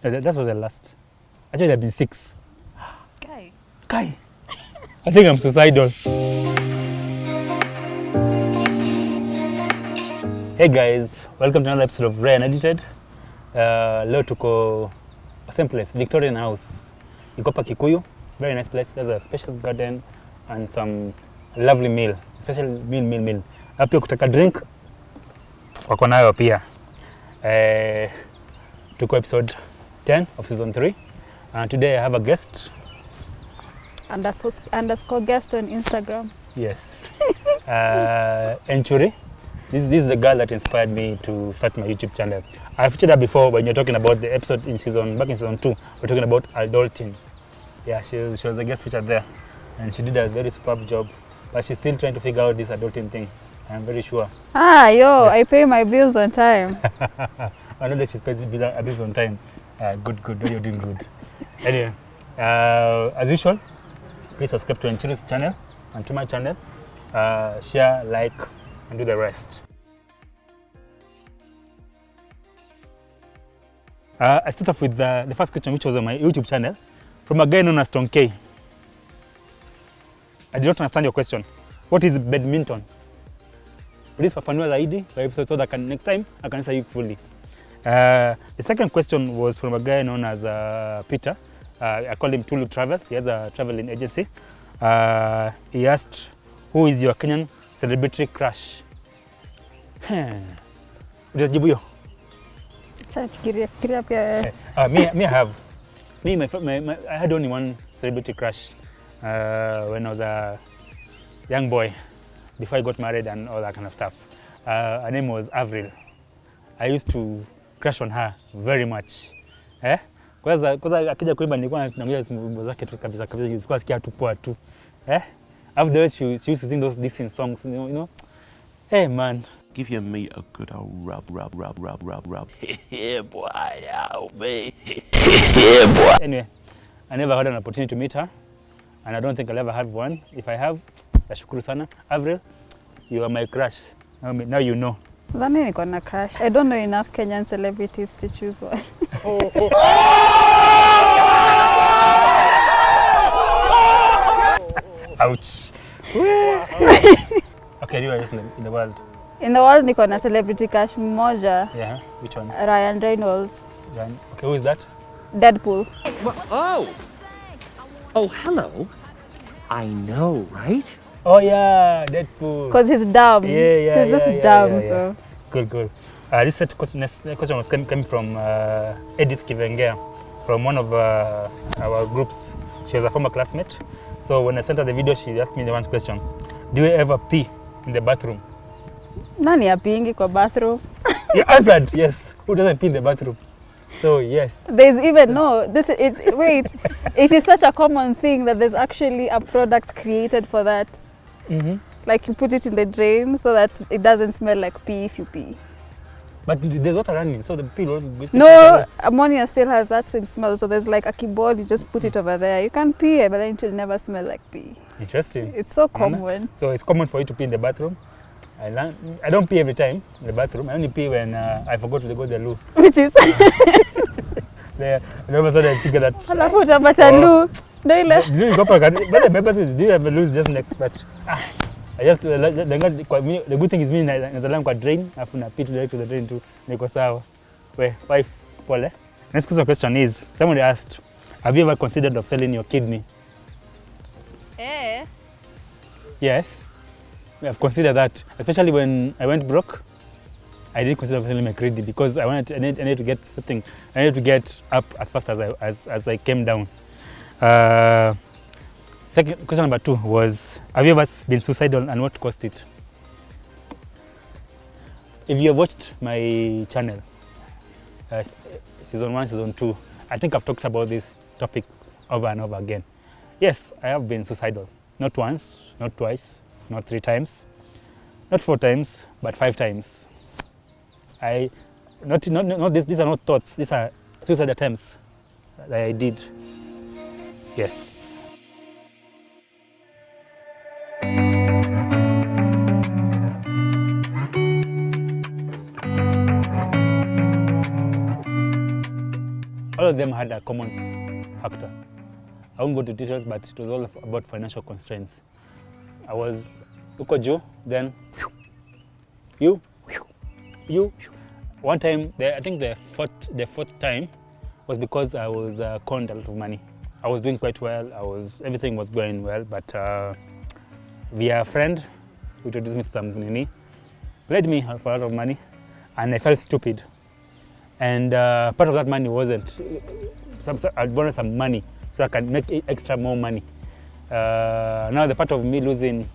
That was the last. Actually, there have been 6. Kai. I think I'm suicidal. Hey guys, welcome to another episode of RayUnEdited. Leo tuko same place, Victorian House. Iko hapa Kikuyu, very nice place. There's a spacious garden and some lovely meal, special meal. Hapo kutaka drink, wako nayo pia. Tuko episode 10 of season 3, and today I have a guest. Underscore guest on Instagram. Yes. Enchuri. This is the girl that inspired me to start my YouTube channel. I featured her before when you're talking about the episode back in season 2. We're talking about adulting. Yeah, she was a guest featured there, and she did a very superb job. But she's still trying to figure out this adulting thing. I'm very sure. Yeah. I pay my bills on time. I know that she's paid bills on time. Good. You're doing good. Anyway, as usual, please subscribe to Enchuri's channel and to my channel. Share, like, and do the rest. I start off with the first question, which was on my YouTube channel, from a guy known as Tom K. I did not understand your question. What is badminton? Please fafanua zaidi kwa episode so that next time I can answer you fully. The second question was from a guy known as Peter. I call him Tulu Travels. He has a traveling agency. He asked, who is your Kenyan celebrity crush? Utajibu hiyo? Fikiria pia. Me I have. I had only one celebrity crush when I was a young boy, before I got married and all that kind of stuff. Her name was Avril. I used to crush on her very much. Kwanza akija kuimba nilikuwa naangalia wimbo zake tu kabisa, nilikuwa sikia tu poa tu. Afterwards she used to sing those decent songs, you know. Hey man, give your meat a good old rub. Yeah, boy, yeah, me. Yeah, boy. Anyway, I never had an opportunity to meet her, and I don't think I'll ever have one. If I have, nashukuru sana. Avril, you are my crush. Now you know. Dhani niko na crush. I don't know enough Kenyan celebrities to choose one. Ouch. Okay, you are just in the world. In the world niko na celebrity crush mmoja. Yeah, which one? Ryan Reynolds. Ryan. Okay, who is that? Deadpool. Oh, hello. I know, right? Oh yeah, Deadpool. Because he's dumb. Yeah. He's just dumb. Yeah. So. Good. This question was coming from Edith Kivengea, from one of our groups. She was a former classmate. So when I sent her the video, she asked me the one question: do you ever pee in the bathroom? Nani apingi kwa bathroom? You answered yes. Who doesn't pee in the bathroom? So yes. There's even it is such a common thing that there's actually a product created for that. Mm-hmm. Like you put it in the drain so that it doesn't smell like pee if you pee. But there's water running, so the pee will No, ammonia still has that same smell. So there's like a keyboard, you just put it over there. You can pee, but then it will never smell like pee. Interesting. It's so common. So it's common for you to pee in the bathroom. I don't pee every time in the bathroom. I only pee when I forgot to go to the loo. Which is All of a sudden I figure that. Alafu utapata loo. Ndio ile. Do you go for do you have a loo just next but I just the good thing is me nazalam kwa drain afu na pee direct to the drain too. Niko sawa. Wife pole. Next question is, somebody asked, have you ever considered of selling your kidney? Yes. I've considered that, especially when I went broke. I didn't consider selling my kidney because I needed to get something. I needed to get up as fast as I came down. Second question number 2 was, have you ever been suicidal and what caused it? If you have watched my channel, season 1, season 2, I think I've talked about this topic over and over again. Yes, I have been suicidal. Not once, not twice, not 3 times, not 4 times, but 5 times. These are not thoughts, these are suicide attempts that I did. Yes. all of them had a common factor. I won't go into details, but it was all about financial constraints. I was uko juu, then you. One time, I think the fourth time was because I was conned a lot of money. I was doing quite well. Everything was going well, but via a friend who introduced me to some nini, paid me for a lot of money, and I felt stupid. And part of that money wasn't I'd borrow some money so I can make extra more money. Now the part of me losing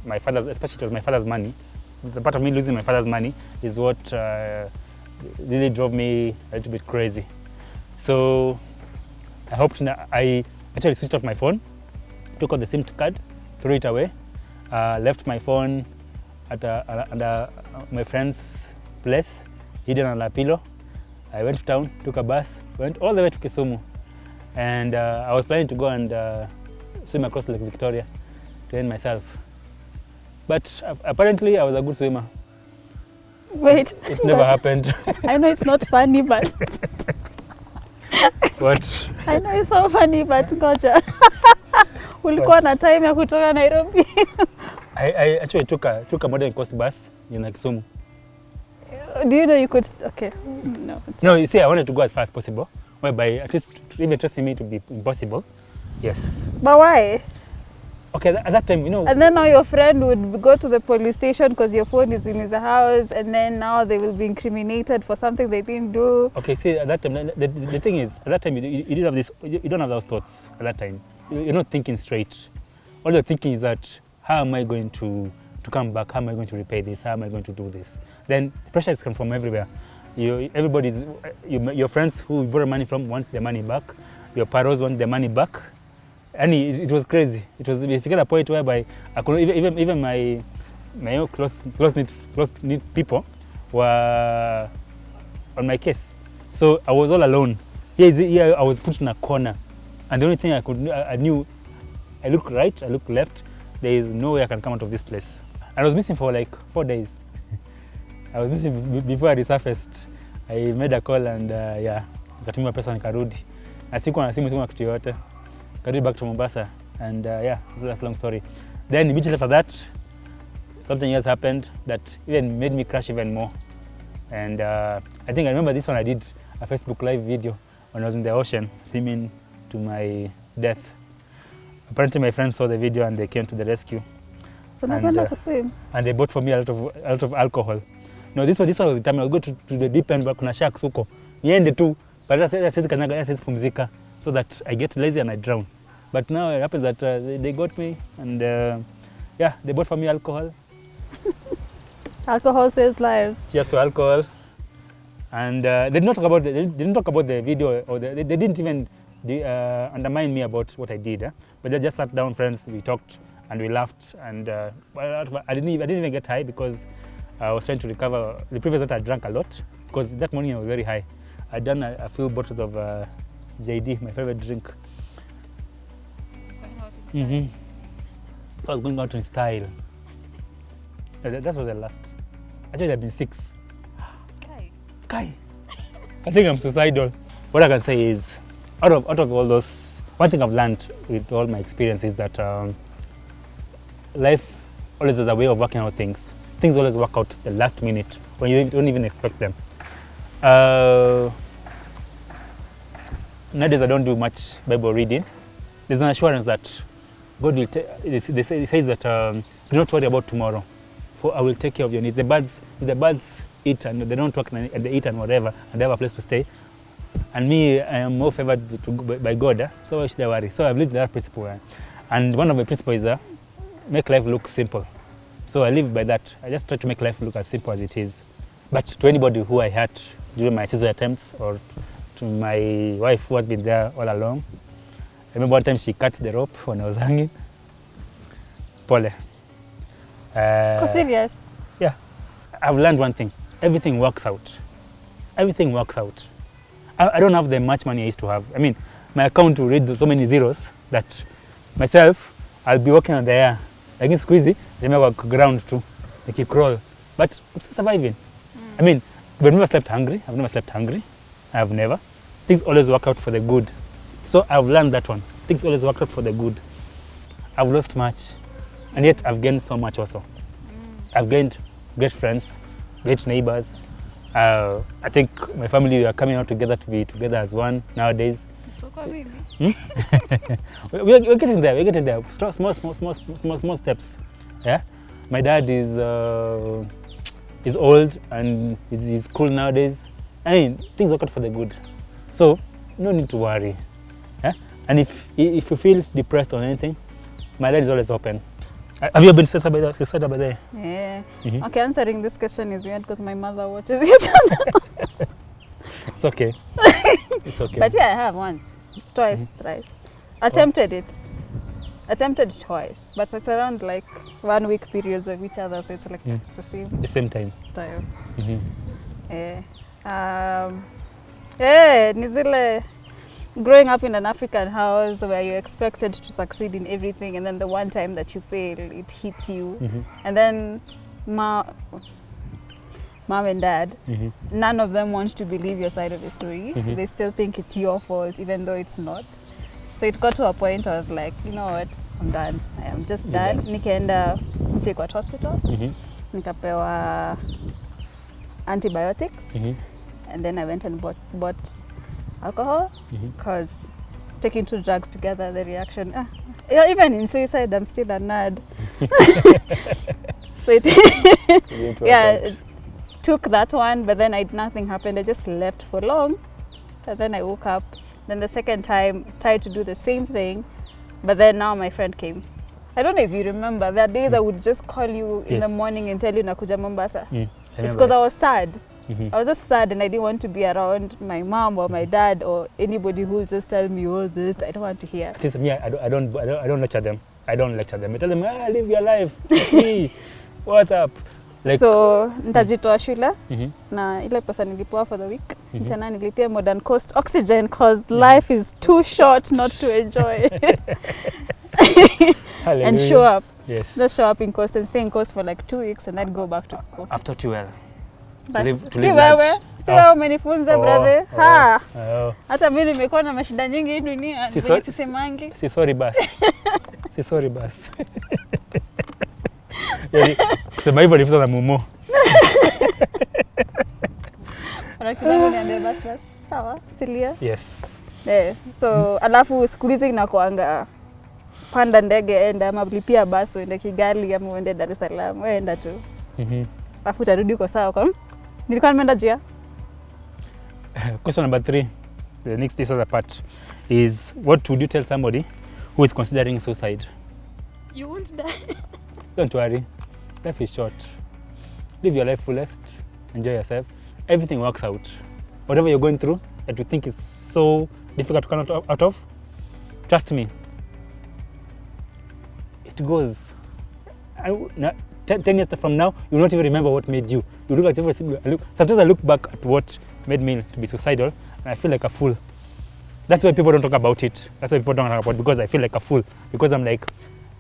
my father's, especially it was my father's money, the part of me losing my father's money is what really drove me a little bit crazy. So I actually switched off my phone, took out the SIM card, threw it away, left my phone at my friend's place, hidden on a pillow. I went to town, took a bus, went all the way to Kisumu, and I was planning to go and swim across Lake Victoria to end myself. But apparently I was a good swimmer. Wait. It never happened. I know it's not funny, but... What? I know it's so funny, but ngoja. Ulikuwa na time ya kutoka Nairobi. I actually took a modern coast bus in Kisumu. Do you know you could... Okay. No. No, you see, I wanted to go as far as possible, whereby at least even trusting me to be impossible. Yes. But why? Okay, at that time, you know... And then now your friend would go to the police station because your phone is in his house, and then now they will be incriminated for something they didn't do. Okay, see, at that time, the thing is, at that time, you don't have this, you don't have those thoughts at that time. You're not thinking straight. All you're thinking is that, how am I going to come back? How am I going to repay this? How am I going to do this? Then pressure is coming from everywhere. Your friends who you borrow money from want their money back. Your paros want their money back. And it was crazy. It got a point whereby I could even my close knit people were on my case. So I was all alone. Here I was put in a corner, and the only thing I knew, I look right, I look left. There is no way I can come out of this place. I was missing for like 4 days. I was missing before I resurfaced. I made a call and nikatumia pesa nikarudi. Na sikuwa na simu kitu yote. Got back to Mombasa, and that's a long story. Then immediately after that, something else happened that even made me crash even more. And I think I remember this one. I did a Facebook live video when I was in the ocean swimming to my death. Apparently my friends saw the video and they came to the rescue. So napenda kuswim. And they bought for me a lot of alcohol. No, this one was the time I would go to the deep end, but kuna sharks huko. Niende tu, but I said kanyaga, I said pumzika, so that I get lazy and I drown. But now it happens that they got me, and they bought for me alcohol. Alcohol saves lives. Cheers to alcohol. And they didn't talk about the video, or they didn't even undermine me about what I did. But they just sat down, friends. We talked and we laughed, and I didn't even get high because I was trying to recover. The previous night I drank a lot because that morning I was very high. I'd done a few bottles of JD, my favorite drink. Mm-hmm. So I was going out in style. That was the last. Actually, I've been 6. Kai. I think I'm suicidal. What I can say is, out of all those, one thing I've learned with all my experience is that life always has a way of working out things. Things always work out the last minute when you don't even expect them. Nowadays I don't do much Bible reading. There's an assurance that God will it says that do not worry about tomorrow, for I will take care of your needs. The birds eat and they don't work and they eat and whatever, and they have a place to stay. And me, I am more favored by God, so why should I worry? So I've lived that principle. And one of my principles is make life look simple. So I live by that. I just try to make life look as simple as it is. But to anybody who I hurt during my suicide attempts, or to my wife who has been there all along, I remember one time she cut the rope when I was hanging. Pole. Serious? Yeah. I've learned one thing. Everything works out. Everything works out. I don't have the much money I used to have. I mean, my account will read so many zeros that myself, I'll be walking on the air. Like in squeezy, they may work ground too. Like you crawl. But I'm still surviving. I mean, we've never slept hungry. I've never slept hungry. I've never. things always work out for the good. So I've learned that one. Things always work out for the good. I've lost much, and yet I've gained so much also. I've gained great friends, great neighbors. I think my family are coming out together to be together as one nowadays. We're getting there. We're getting there. Small steps. Yeah. My dad is old and he's cool nowadays. I mean, things work out for the good. So no need to worry. Yeah? And if you feel depressed or anything, my dad is always open. Have you been suicidal by the way? Yeah. Okay, answering this question is weird because my mother watches your channel. It's okay. It's okay. But yeah, I have once, twice, thrice. Attempted twice, but it's around like 1 week periods of each other, so it's like the same time. Nizile growing up in an African house where you're expected to succeed in everything, and then the one time that you fail, it hits you. And then mom and dad, none of them want to believe your side of the story. They still think it's your fault, even though it's not. So it got to a point I was like, you know what, I'm done. I am just done. Nikaenda Nchekwat hospital. Nikapewa antibiotics. And then I went and bought alcohol, because taking 2 drugs together, the reaction, even in suicide, I'm still a nerd. So it took that one, but then nothing happened. I just left for long, and then I woke up. Then the second time, tried to do the same thing, but then now my friend came. I don't know if you remember, there are days I would just call you in the morning and tell you nakuja Mombasa. It's because I was sad. I was just sad and I didn't want to be around my mom or my dad or anybody who will just tell me all this. I don't want to hear. At least me, I don't lecture them. I don't lecture them. I tell them, live your life. Me. What's up? Like, so nitajitoa shule na ile pesa nilipewa for the week. Tena nilipia Modern Coast oxygen because life is too short not to enjoy. And show up. Yes. Just show up in Coast and stay in Coast for like 2 weeks and then go back to school. After 12. See wewe umenifunza brother. Hata mimi nimekuwa na mashida nyingi hii dunia. Sisemangi. Si sorry bas. Kusema hivyo nilifunza na mumo. Unakizama niambie bas. Sawa, stilia. Yes. So alafu siku hizi inakuanga panda ndege enda ama lipia basi uende Kigali ama uende Dar es Salaam, wewe enda tu. Alafu utarudi uko sawa kwa nilikuwa nimeenda jia. Question number 3, the next other part is, what would you tell somebody who is considering suicide? You won't die. Don't worry, life is short. Live your life fullest, enjoy yourself. Everything works out. Whatever you're going through that you think is so difficult to come out of, trust me, it goes. 10 years from now, you will not even remember what made you. You look at sometimes I look back at what made me to be suicidal, and I feel like a fool. That's why people don't talk about it. That's why people don't talk about it, because I feel like a fool. Because I'm like,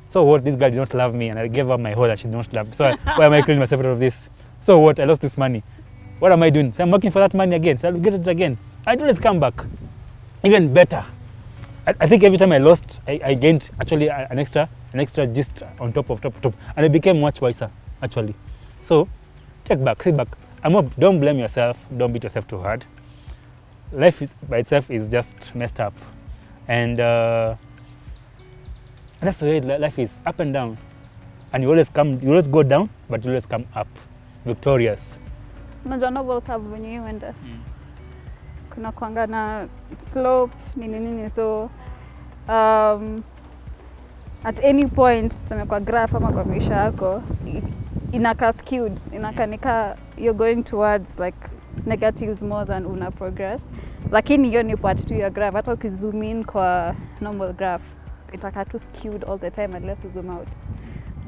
so what? This girl did not love me, and I gave her my whole, and she did not love me. So why am I killing myself out of this? So what? I lost this money. What am I doing? So I'm working for that money again. So I'll get it again. I always come back, even better. I think every time I lost, I gained actually an extra gist on top, and I became much wiser actually. So sit back. Don't blame yourself. Don't beat yourself too hard. Life is, by itself, is just messed up, and that's the way life is, up and down. And you always go down, but you always come up, victorious. Unajua novel curve when you went kuna kuanga na slope nini, so at any point tuseme kwa graph ama kwa maisha yako inaka skewed, inakanika you're going towards like negatives more than una progress, lakini hiyo ni part 2 ya graph. Hata ukizoom in kwa normal graph itaka tu skewed all the time unless you zoom out.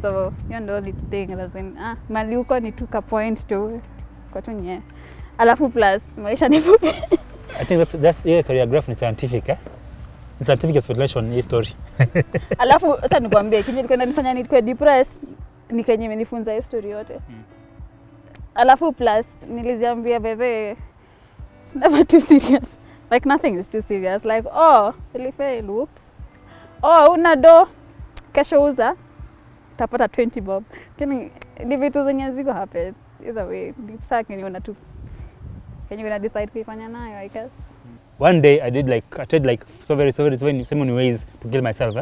So hiyo ndio only thing mali huko ni tuka point tu kwa tu nye, alafu plus maisha ni fupi. I think that's your graph ni scientific, Ni scientific explanation hii story. Alafu hata nikwambie kinyi nilikuwa nifanya nilikuwa depressed, nikenye imenifunza hii story yote. Alafu plus niliziambia bebe it's never too serious. Like nothing is too serious. Like, oh, ilifail, whoops. Oh, una do, kesho uza, tapata 20 bob. Ni vitu zenye ziko happen. Either way, saa kenye una decide kuifanya nayo, I guess. One day I tried like so many ways to kill myself.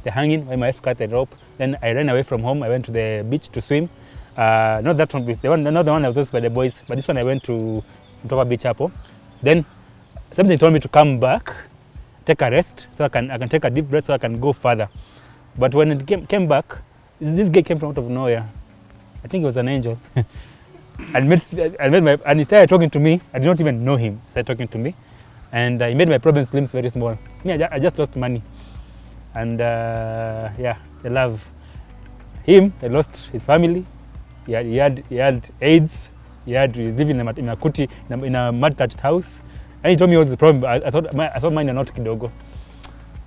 The hanging, when my wife cut the rope. Then I ran away from home. I went to the beach to swim. Not that one, not the one I was by the boys, but this one I went to Mtova Beach Apple. Then something told me to come back, take a rest, so I can take a deep breath, so I can go further. But when it came back, this guy came from out of nowhere. I think he was an angel. and he started talking to me. I did not even know him. He started talking to me, and he made my problem seem very small. Me, I just lost money, and yeah, the love. Him, I lost his family. He had AIDS. He was living in a kuti, in a mud-thatched house. And he told me what was the problem. I thought mine are not kidogo.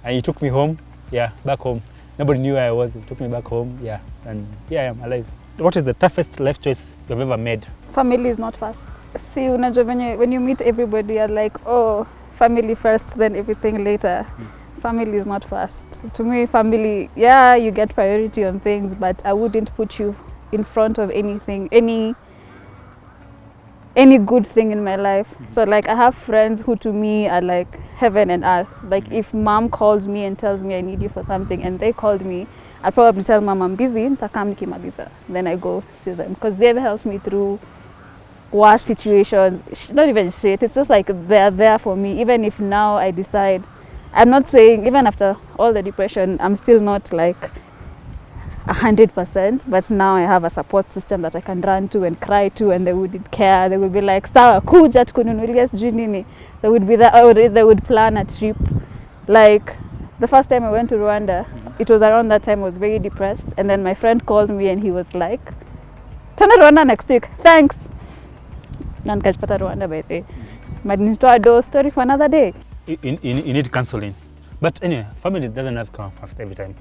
And he took me home, back home. Nobody knew where I was. He took me back home, and here I am alive. What is the toughest life choice you've ever made? Family is not first. See, unajua when you meet everybody, you're like, oh, family first, then everything later. Family is not first. To me, family, you get priority on things, but I wouldn't put you in front of anything, any good thing in my life. So like I have friends who to me are like heaven and earth. Like if mom calls me and tells me I need you for something and they called me, I'd probably tell mom I'm busy, nitakam nikimaliza. Then I go see them because they've helped me through worse situations. Not even shit, it's just like they're there for me. Even if now I decide, I'm not saying even after all the depression, I'm still not like 100%, but now I have a support system that I can run to and cry to, and they would care. They would be like, sawa kuja tukununulia sijui nini. They would be there, or they would plan a trip. Like the first time I went to Rwanda, it was around that time I was very depressed, and then my friend called me and he was like, turn to Rwanda next week, thanks. Na nikajipata Rwanda by the way. But nitoa do story for another day. You need counseling. But anyway, family doesn't have to come first every time.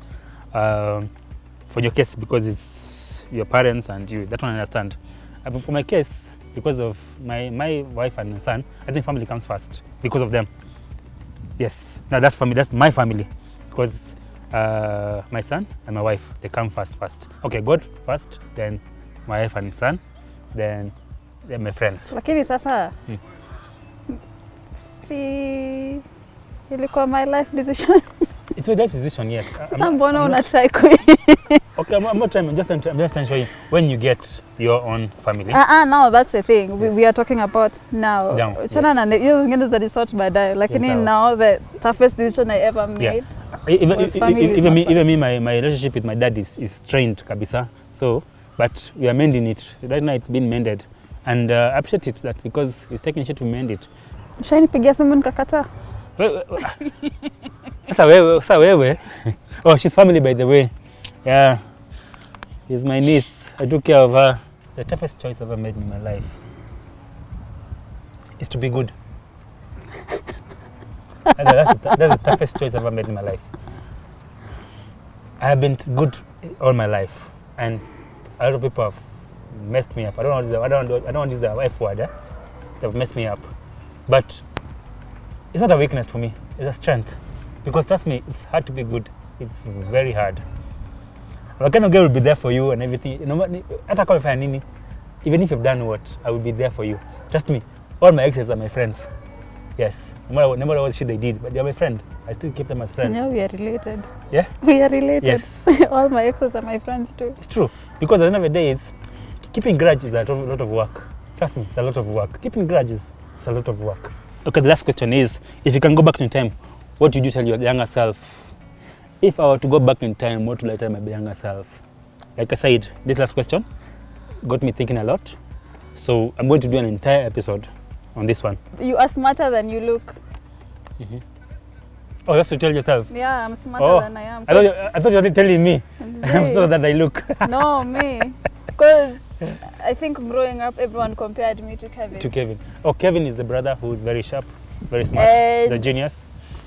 For your case, because it's your parents and you, that one I understand. For my case, because of my wife and son, I think family comes first because of them. Yes, now that's family. That's my family, because my son and my wife, they come first. Okay, God first, then my wife and son, then my friends. Lakini sasa, si ilikuwa my life decision. It's a life decision, yes. Mbona unatry Okay, I'm not trying. I'm just trying to show you when you get your own family. No, that's the thing. Yes. We are talking about now. Chana na hiyo zingine za resort baadaye. Lakini now the toughest decision I ever made. Even me, my relationship with my dad is strained kabisa. So, but we are mending it. Right now it's been mended, and I appreciate it that because he's taking shit to mend it. Shanipigia simu nikakataa. Sasa wewe. Oh, she's family by the way. Yeah, she's my niece. I took care of her. The toughest choice I've ever made in my life is to be good. That's the toughest choice I've ever made in my life. I have been good all my life, and a lot of people have messed me up. I don't want to use the F word. They've messed me up, but it's not a weakness for me. It's a strength, because trust me, it's hard to be good. It's very hard. The kind of girl will be there for you and everything. Even if you've done what, I will be there for you. Trust me, all my exes are my friends. Yes, no matter what shit they did, but they're my friend. I still keep them as friends. Now we are related. Yeah? We are related. Yes. All my exes are my friends too. It's true, because at the end of the day, keeping grudge is a lot of work. Trust me, it's a lot of work. Keeping grudges is a lot of work. Okay, the last question is, if you can go back in time, what would you tell your younger self? If I were to go back in time, what would I tell my younger self? Like I said, this last question got me thinking a lot. So I'm going to do an entire episode on this one. You are smarter than you look. Mm-hmm. Oh, that's to tell yourself? Yeah, I'm smarter than I am. I thought you were telling me. So that I look. No, me. Because I think growing up, everyone compared me to Kevin. Oh, Kevin is the brother who is very sharp, very smart, the genius.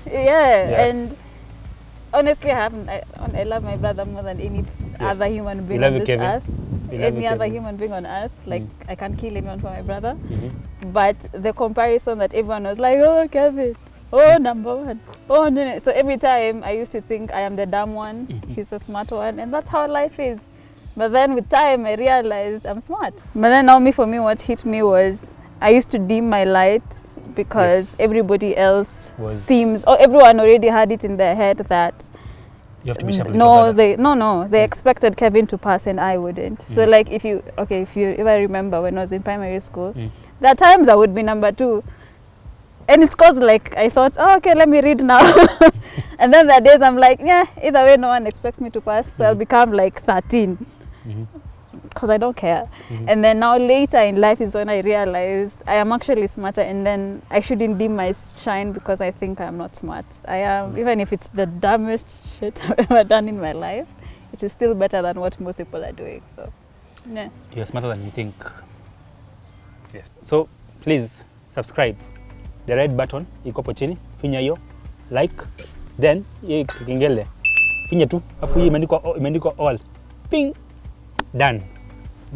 Yeah, yes. And honestly, I love my brother more than any other human being on this earth. love any you, other Kevin. human being on earth. Like I can't kill anyone for my brother. Mhm. But the comparison that everyone was like, oh Kevin, oh number one, oh no, no. So every time I used to think I am the dumb one, he's the smart one, and that's how life is. But then with time I realized I'm smart. But then now for me what hit me was I used to dim my light because Yes. everybody else Was- seems, or everyone already had it in their head that You have to be sharp with your brother. they expected Kevin to pass and I wouldn't. So like if I remember when I was in primary school, there are times I would be number 2. And it's cause like I thought, oh, okay, let me read now. And then there are days I'm like, yeah, either way no one expects me to pass, so I'll become like 13. Because I don't care. And then now later in life is when I realize I am actually smarter, and then I shouldn't dim my shine because I think I'm not smart. I am, even if it's the dumbest shit I've ever done in my life, it is still better than what most people are doing. So, yeah. You're smarter than you think. Yes. So please subscribe. The red button iko hapo chini, finya hiyo, like, then hii kengele finya tu, afu hii imeandikwa all, ping, done.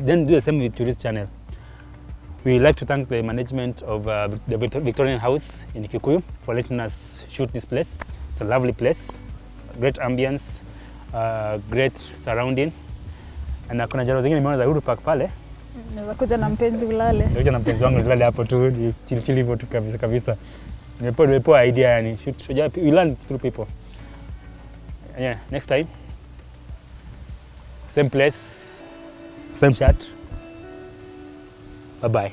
Then do the same with this channel. We like to thank the management of the Victorian House in Kikuyu for letting us shoot this place. It's a lovely place, great ambience, great surrounding. And kuna jaro zingine nimeona za Uhuru Park pale. Naweza kuja na mpenzi ulale. Ndio na mpenzi wangu nilale hapo tu chili hivyo tu kabisa. Nimepewa idea yani shoot we learn through people. Yeah, next time. Same place, same chat. Bye bye.